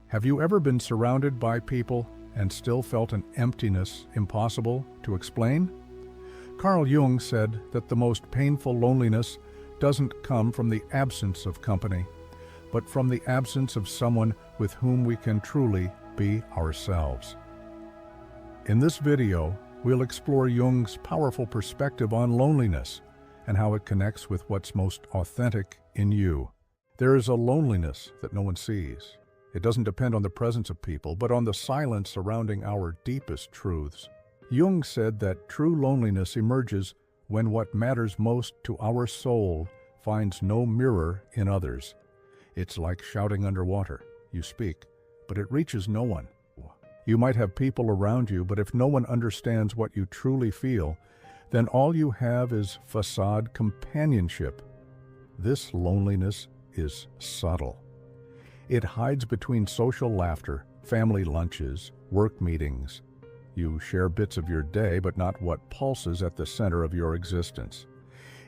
Have you ever been surrounded by people and still felt an emptiness impossible to explain? Carl Jung said that the most painful loneliness doesn't come from the absence of company, but from the absence of someone with whom we can truly be ourselves. In this video, we'll explore Jung's powerful perspective on loneliness and how it connects with what's most authentic in you. There is a loneliness that no one sees. It doesn't depend on the presence of people, but on the silence surrounding our deepest truths. Jung said that true loneliness emerges when what matters most to our soul finds no mirror in others. It's like shouting underwater. You speak, but it reaches no one. You might have people around you, but if no one understands what you truly feel, then all you have is facade companionship. This loneliness is subtle. It hides between social laughter, family lunches, work meetings. You share bits of your day, but not what pulses at the center of your existence.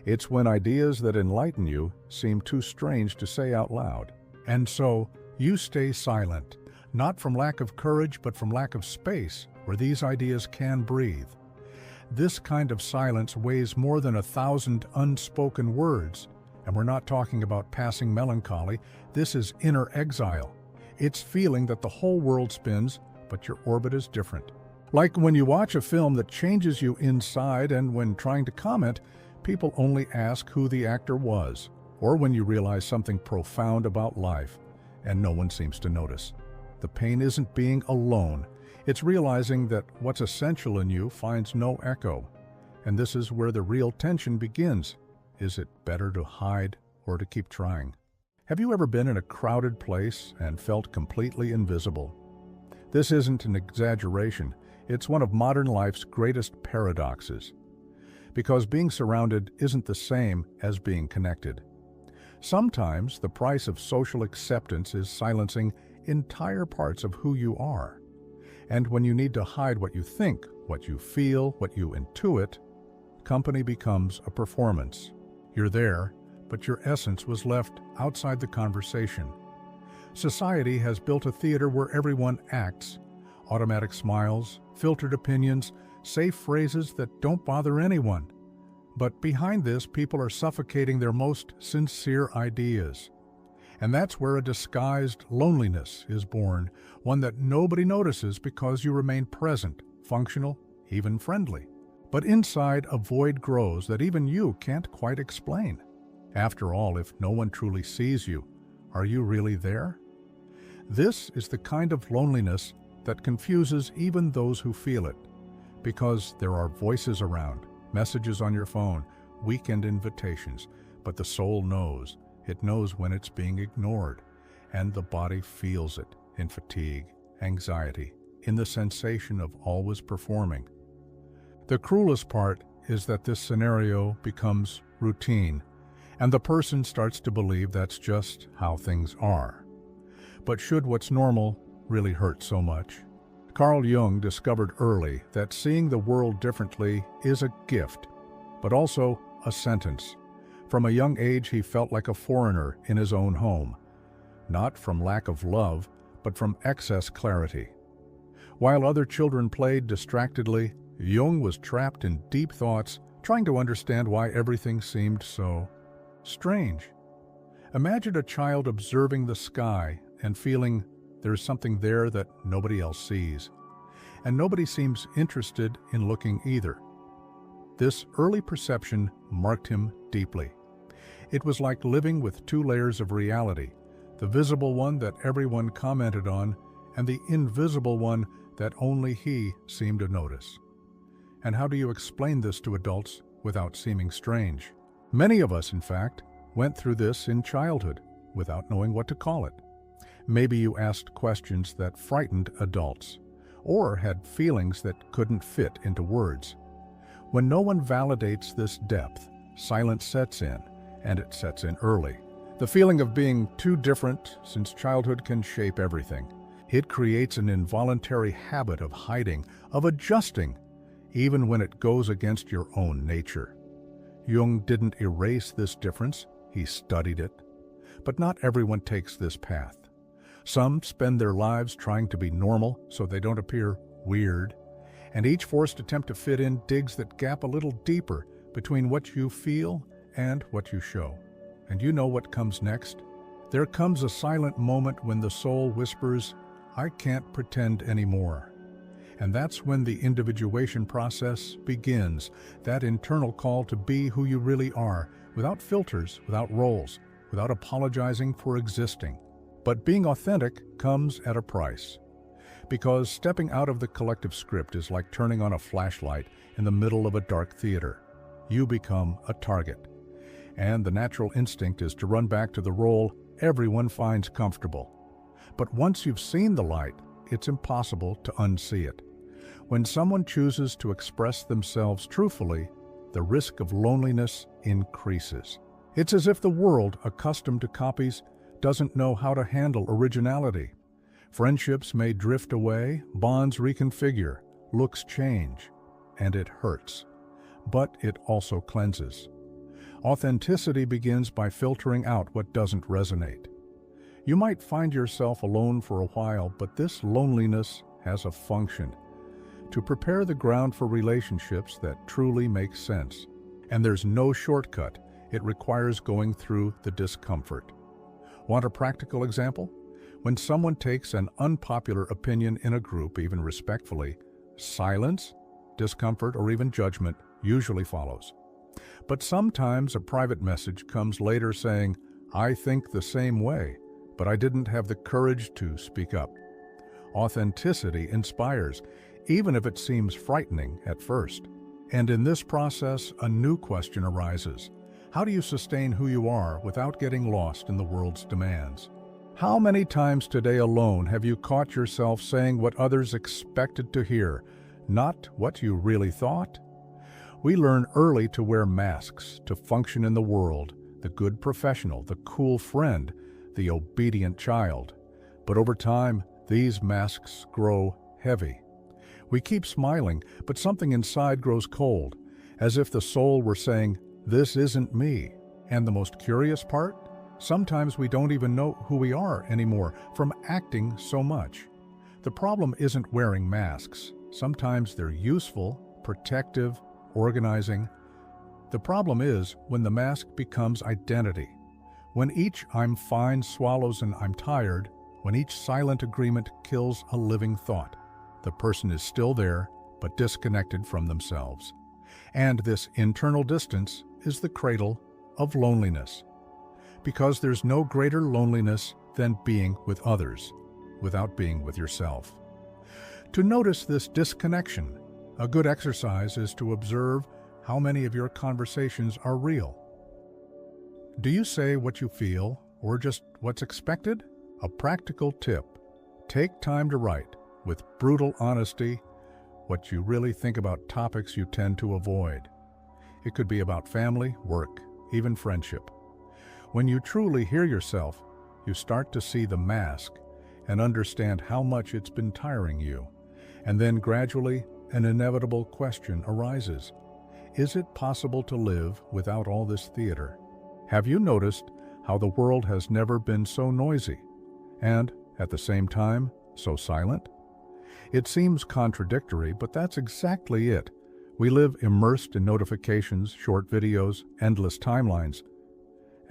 It's when ideas that enlighten you seem too strange to say out loud. And so, you stay silent, not from lack of courage, but from lack of space where these ideas can breathe. This kind of silence weighs more than 1,000 unspoken words. And we're not talking about passing melancholy. This is inner exile. It's feeling that the whole world spins, but your orbit is different. Like when you watch a film that changes you inside, and when trying to comment, people only ask who the actor was, or when you realize something profound about life, and no one seems to notice. The pain isn't being alone. It's realizing that what's essential in you finds no echo. And this is where the real tension begins. Is it better to hide or to keep trying? Have you ever been in a crowded place and felt completely invisible? This isn't an exaggeration. It's one of modern life's greatest paradoxes. Because being surrounded isn't the same as being connected. Sometimes the price of social acceptance is silencing entire parts of who you are. And when you need to hide what you think, what you feel, what you intuit, company becomes a performance. You're there, but your essence was left outside the conversation. Society has built a theater where everyone acts. Automatic smiles, filtered opinions, safe phrases that don't bother anyone. But behind this, people are suffocating their most sincere ideas. And that's where a disguised loneliness is born, one that nobody notices because you remain present, functional, even friendly. But inside, a void grows that even you can't quite explain. After all, if no one truly sees you, are you really there? This is the kind of loneliness that confuses even those who feel it, because there are voices around, messages on your phone, weekend invitations, but the soul knows. It knows when it's being ignored, and the body feels it in fatigue, anxiety, in the sensation of always performing. The cruelest part is that this scenario becomes routine, and the person starts to believe that's just how things are. But should what's normal really hurt so much? Carl Jung discovered early that seeing the world differently is a gift, but also a sentence. From a young age, he felt like a foreigner in his own home, not from lack of love, but from excess clarity. While other children played distractedly, Jung was trapped in deep thoughts, trying to understand why everything seemed so strange. Imagine a child observing the sky and feeling there's something there that nobody else sees, and nobody seems interested in looking either. This early perception marked him deeply. It was like living with two layers of reality, the visible one that everyone commented on, and the invisible one that only he seemed to notice. And how do you explain this to adults without seeming strange? Many of us, in fact, went through this in childhood without knowing what to call it. Maybe you asked questions that frightened adults, or had feelings that couldn't fit into words. When no one validates this depth, silence sets in, and it sets in early. The feeling of being too different, since childhood can shape everything. It creates an involuntary habit of hiding, of adjusting, even when it goes against your own nature. Jung didn't erase this difference, he studied it. But not everyone takes this path. Some spend their lives trying to be normal so they don't appear weird, and each forced attempt to fit in digs that gap a little deeper between what you feel and what you show. And you know what comes next? There comes a silent moment when the soul whispers, "I can't pretend anymore." And that's when the individuation process begins, that internal call to be who you really are, without filters, without roles, without apologizing for existing. But being authentic comes at a price. Because stepping out of the collective script is like turning on a flashlight in the middle of a dark theater. You become a target. And the natural instinct is to run back to the role everyone finds comfortable. But once you've seen the light, it's impossible to unsee it. When someone chooses to express themselves truthfully, the risk of loneliness increases. It's as if the world, accustomed to copies, doesn't know how to handle originality. Friendships may drift away, bonds reconfigure, looks change, and it hurts. But it also cleanses. Authenticity begins by filtering out what doesn't resonate. You might find yourself alone for a while, but this loneliness has a function: to prepare the ground for relationships that truly make sense. And there's no shortcut. It requires going through the discomfort. Want a practical example? When someone takes an unpopular opinion in a group, even respectfully, silence, discomfort, or even judgment usually follows. But sometimes a private message comes later saying, "I think the same way, but I didn't have the courage to speak up." Authenticity inspires, even if it seems frightening at first. And in this process, a new question arises. How do you sustain who you are without getting lost in the world's demands? How many times today alone have you caught yourself saying what others expected to hear, not what you really thought? We learn early to wear masks, to function in the world, the good professional, the cool friend, the obedient child. But over time, these masks grow heavy. We keep smiling, but something inside grows cold, as if the soul were saying, "This isn't me." And the most curious part? Sometimes we don't even know who we are anymore from acting so much. The problem isn't wearing masks. Sometimes they're useful, protective, organizing. The problem is when the mask becomes identity. When each "I'm fine" swallows an "I'm tired," when each silent agreement kills a living thought. The person is still there, but disconnected from themselves. And this internal distance is the cradle of loneliness. Because there's no greater loneliness than being with others, without being with yourself. To notice this disconnection, a good exercise is to observe how many of your conversations are real. Do you say what you feel, or just what's expected? A practical tip: take time to write, with brutal honesty, what you really think about topics you tend to avoid. It could be about family, work, even friendship. When you truly hear yourself, you start to see the mask and understand how much it's been tiring you. And then gradually, an inevitable question arises. Is it possible to live without all this theater? Have you noticed how the world has never been so noisy and, at the same time, so silent? It seems contradictory, but that's exactly it. We live immersed in notifications, short videos, endless timelines.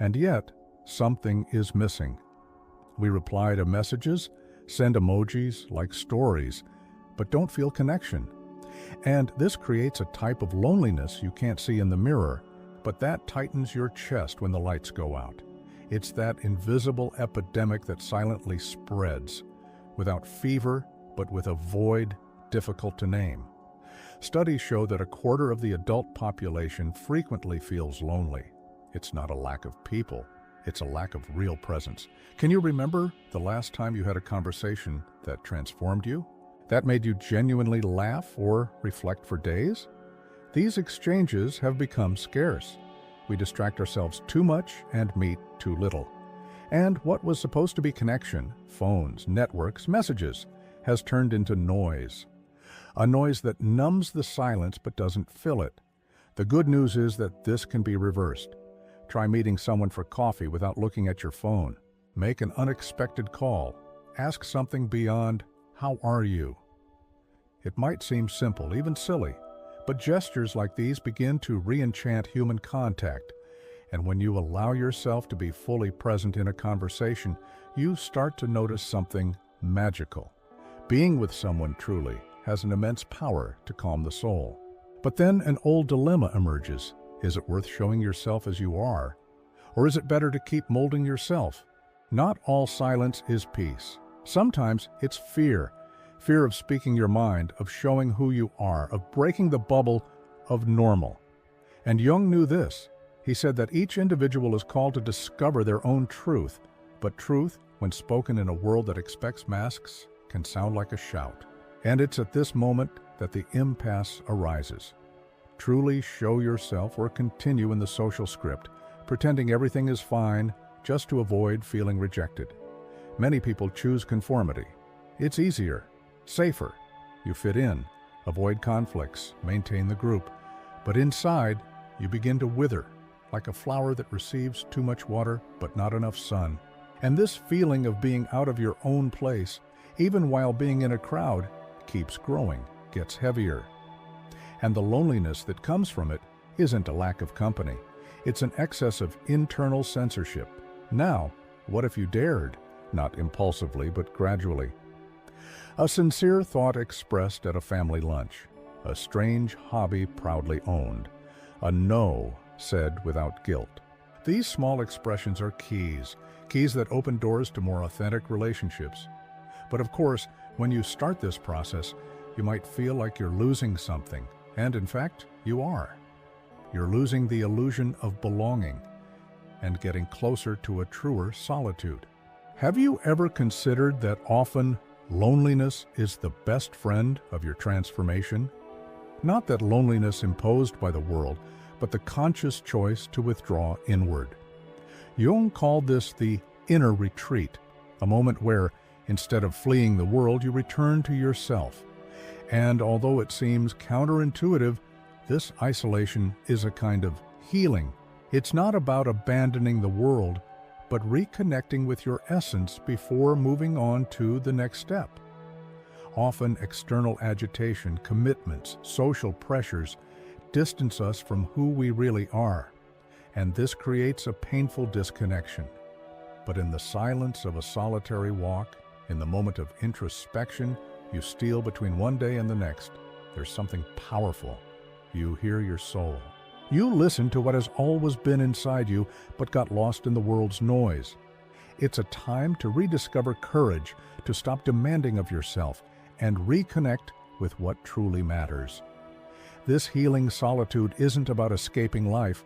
And yet, something is missing. We reply to messages, send emojis, like stories, but don't feel connection. And this creates a type of loneliness you can't see in the mirror, but that tightens your chest when the lights go out. It's that invisible epidemic that silently spreads, without fever, but with a void difficult to name. Studies show that a quarter of the adult population frequently feels lonely. It's not a lack of people, it's a lack of real presence. Can you remember the last time you had a conversation that transformed you? That made you genuinely laugh or reflect for days? These exchanges have become scarce. We distract ourselves too much and meet too little. And what was supposed to be connection, phones, networks, messages, has turned into noise. A noise that numbs the silence but doesn't fill it. The good news is that this can be reversed. Try meeting someone for coffee without looking at your phone. Make an unexpected call. ask something beyond, "How are you?" It might seem simple, even silly, but gestures like these begin to re-enchant human contact. And when you allow yourself to be fully present in a conversation, you start to notice something magical. Being with someone truly has an immense power to calm the soul. But then an old dilemma emerges. Is it worth showing yourself as you are? Or is it better to keep molding yourself? Not all silence is peace. Sometimes it's fear. Fear of speaking your mind, of showing who you are, of breaking the bubble of normal. And Jung knew this. He said that each individual is called to discover their own truth, but truth, when spoken in a world that expects masks, can sound like a shout. And it's at this moment that the impasse arises. Truly show yourself or continue in the social script, pretending everything is fine just to avoid feeling rejected. Many people choose conformity. It's easier, safer. You fit in, avoid conflicts, maintain the group. But inside, you begin to wither, like a flower that receives too much water but not enough sun. And this feeling of being out of your own place, even while being in a crowd, keeps growing, gets heavier. And the loneliness that comes from it isn't a lack of company. It's an excess of internal censorship. Now, what if you dared? Not impulsively, but gradually. A sincere thought expressed at a family lunch. A strange hobby proudly owned. A no said without guilt. These small expressions are keys that open doors to more authentic relationships. But of course, when you start this process, you might feel like you're losing something, and in fact, you are. You're losing the illusion of belonging and getting closer to a truer solitude. Have you ever considered that often loneliness is the best friend of your transformation? Not that loneliness imposed by the world, but the conscious choice to withdraw inward. Jung called this the inner retreat, a moment where, instead of fleeing the world, you return to yourself. And although it seems counterintuitive, this isolation is a kind of healing. It's not about abandoning the world, but reconnecting with your essence before moving on to the next step. Often external agitation, commitments, social pressures distance us from who we really are, and this creates a painful disconnection. But in the silence of a solitary walk, in the moment of introspection, you steal between one day and the next. There's something powerful. You hear your soul. You listen to what has always been inside you, but got lost in the world's noise. It's a time to rediscover courage, to stop demanding of yourself, and reconnect with what truly matters. This healing solitude isn't about escaping life,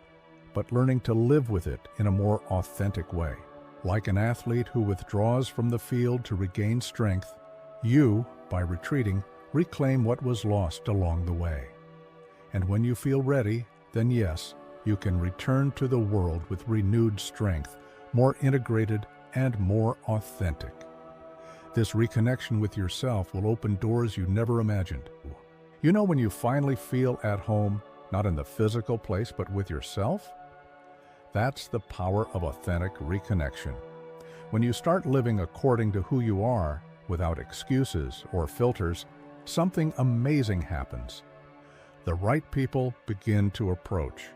but learning to live with it in a more authentic way. Like an athlete who withdraws from the field to regain strength, you, by retreating, reclaim what was lost along the way. And when you feel ready, then yes, you can return to the world with renewed strength, more integrated and more authentic. This reconnection with yourself will open doors you never imagined. You know when you finally feel at home, not in the physical place, but with yourself? That's the power of authentic reconnection. When you start living according to who you are, without excuses or filters, something amazing happens. The right people begin to approach.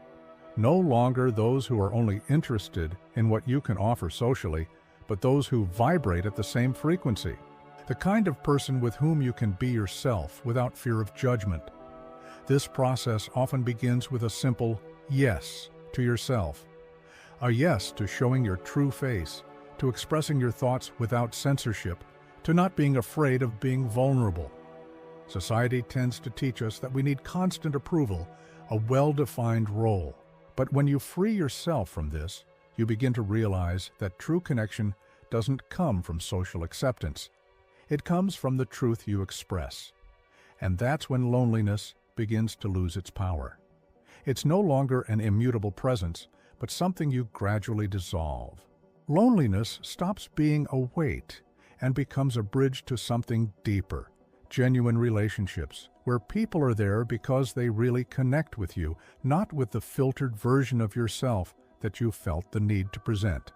No longer those who are only interested in what you can offer socially, but those who vibrate at the same frequency. The kind of person with whom you can be yourself without fear of judgment. This process often begins with a simple yes to yourself. A yes to showing your true face, to expressing your thoughts without censorship, to not being afraid of being vulnerable. Society tends to teach us that we need constant approval, a well-defined role. But when you free yourself from this, you begin to realize that true connection doesn't come from social acceptance. It comes from the truth you express. And that's when loneliness begins to lose its power. It's no longer an immutable presence, but something you gradually dissolve. Loneliness stops being a weight and becomes a bridge to something deeper, genuine relationships, where people are there because they really connect with you, not with the filtered version of yourself that you felt the need to present.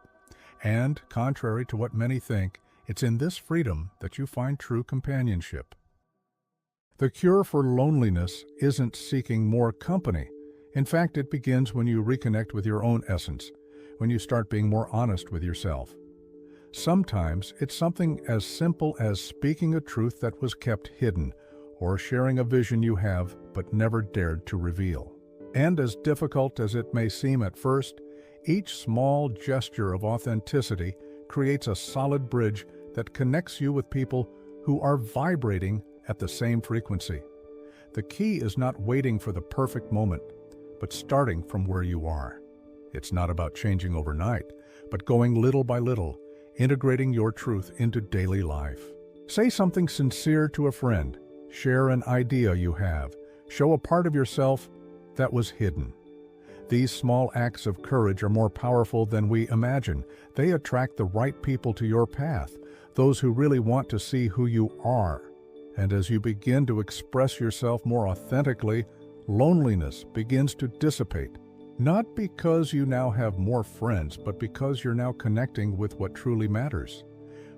And, contrary to what many think, It's in this freedom that you find true companionship. The cure for loneliness isn't seeking more company. In fact, it begins when you reconnect with your own essence, when you start being more honest with yourself. Sometimes it's something as simple as speaking a truth that was kept hidden, or sharing a vision you have but never dared to reveal. And as difficult as it may seem at first, each small gesture of authenticity creates a solid bridge that connects you with people who are vibrating at the same frequency. The key is not waiting for the perfect moment, but starting from where you are. It's not about changing overnight, but going little by little, integrating your truth into daily life. Say something sincere to a friend, share an idea you have, show a part of yourself that was hidden. These small acts of courage are more powerful than we imagine. They attract the right people to your path, those who really want to see who you are. And as you begin to express yourself more authentically, loneliness begins to dissipate. Not because you now have more friends, but because you're now connecting with what truly matters.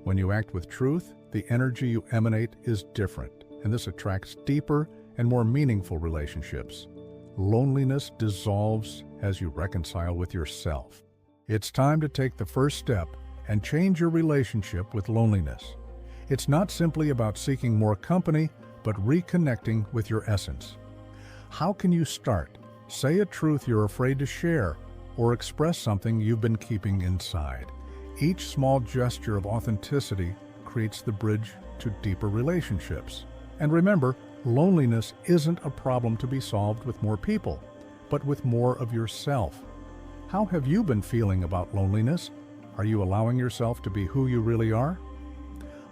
When you act with truth, the energy you emanate is different, and this attracts deeper and more meaningful relationships. Loneliness dissolves as you reconcile with yourself. It's time to take the first step and change your relationship with loneliness. It's not simply about seeking more company, but reconnecting with your essence. How can you start? Say a truth you're afraid to share, or express something you've been keeping inside. Each small gesture of authenticity creates the bridge to deeper relationships. And remember, loneliness isn't a problem to be solved with more people, but with more of yourself. How have you been feeling about loneliness? Are you allowing yourself to be who you really are?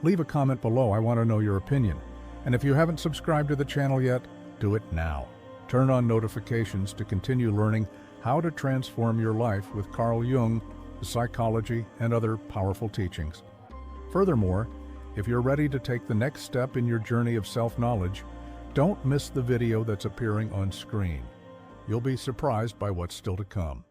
Leave a comment below. I want to know your opinion. And if you haven't subscribed to the channel yet, do it now. Turn on notifications to continue learning how to transform your life with Carl Jung, psychology, and other powerful teachings. Furthermore, if you're ready to take the next step in your journey of self-knowledge, don't miss the video that's appearing on screen. You'll be surprised by what's still to come.